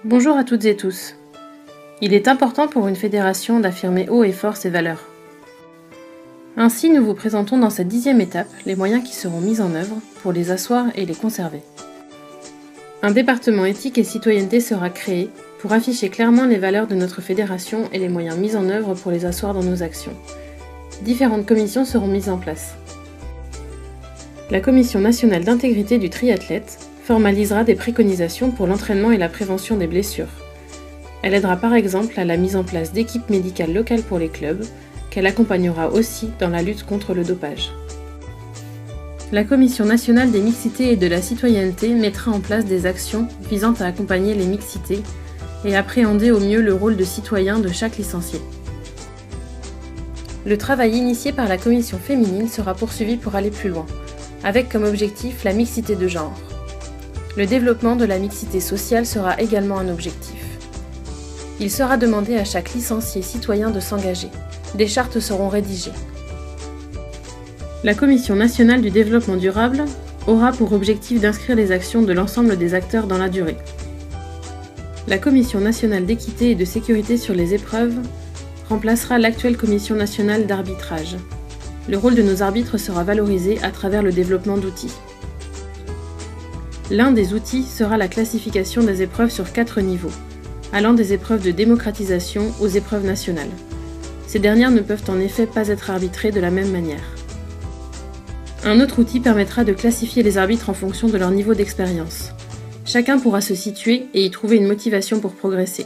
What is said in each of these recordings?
Bonjour à toutes et tous. Il est important pour une fédération d'affirmer haut et fort ses valeurs. Ainsi, nous vous présentons dans cette 10e étape les moyens qui seront mis en œuvre pour les asseoir et les conserver. Un département éthique et citoyenneté sera créé pour afficher clairement les valeurs de notre fédération et les moyens mis en œuvre pour les asseoir dans nos actions. Différentes commissions seront mises en place. La Commission nationale d'intégrité du triathlète formalisera des préconisations pour l'entraînement et la prévention des blessures. Elle aidera par exemple à la mise en place d'équipes médicales locales pour les clubs, qu'elle accompagnera aussi dans la lutte contre le dopage. La Commission nationale des mixités et de la citoyenneté mettra en place des actions visant à accompagner les mixités et appréhender au mieux le rôle de citoyen de chaque licencié. Le travail initié par la commission féminine sera poursuivi pour aller plus loin, avec comme objectif la mixité de genre. Le développement de la mixité sociale sera également un objectif. Il sera demandé à chaque licencié citoyen de s'engager. Des chartes seront rédigées. La Commission nationale du développement durable aura pour objectif d'inscrire les actions de l'ensemble des acteurs dans la durée. La Commission nationale d'équité et de sécurité sur les épreuves remplacera l'actuelle Commission nationale d'arbitrage. Le rôle de nos arbitres sera valorisé à travers le développement d'outils. L'un des outils sera la classification des épreuves sur 4 niveaux, allant des épreuves de démocratisation aux épreuves nationales. Ces dernières ne peuvent en effet pas être arbitrées de la même manière. Un autre outil permettra de classifier les arbitres en fonction de leur niveau d'expérience. Chacun pourra se situer et y trouver une motivation pour progresser.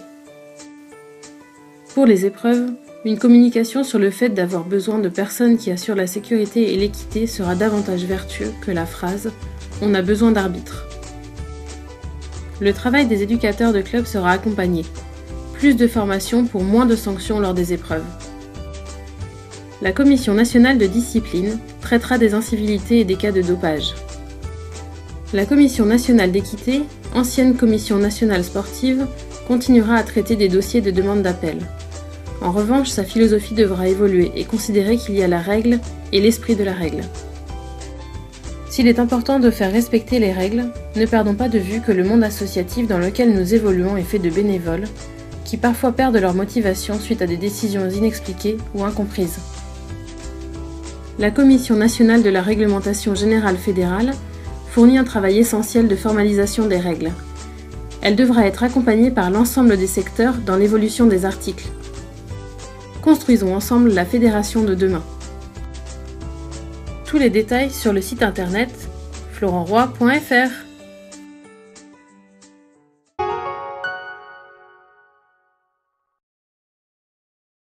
Pour les épreuves, une communication sur le fait d'avoir besoin de personnes qui assurent la sécurité et l'équité sera davantage vertueux que la phrase « on a besoin d'arbitres ». Le travail des éducateurs de club sera accompagné. Plus de formation pour moins de sanctions lors des épreuves. La Commission nationale de discipline traitera des incivilités et des cas de dopage. La Commission nationale d'équité, ancienne Commission nationale sportive, continuera à traiter des dossiers de demande d'appel. En revanche, sa philosophie devra évoluer et considérer qu'il y a la règle et l'esprit de la règle. S'il est important de faire respecter les règles, ne perdons pas de vue que le monde associatif dans lequel nous évoluons est fait de bénévoles, qui parfois perdent leur motivation suite à des décisions inexpliquées ou incomprises. La Commission nationale de la réglementation générale fédérale fournit un travail essentiel de formalisation des règles. Elle devra être accompagnée par l'ensemble des secteurs dans l'évolution des articles. Construisons ensemble la fédération de demain. Tous les détails sur le site internet florentroy.fr.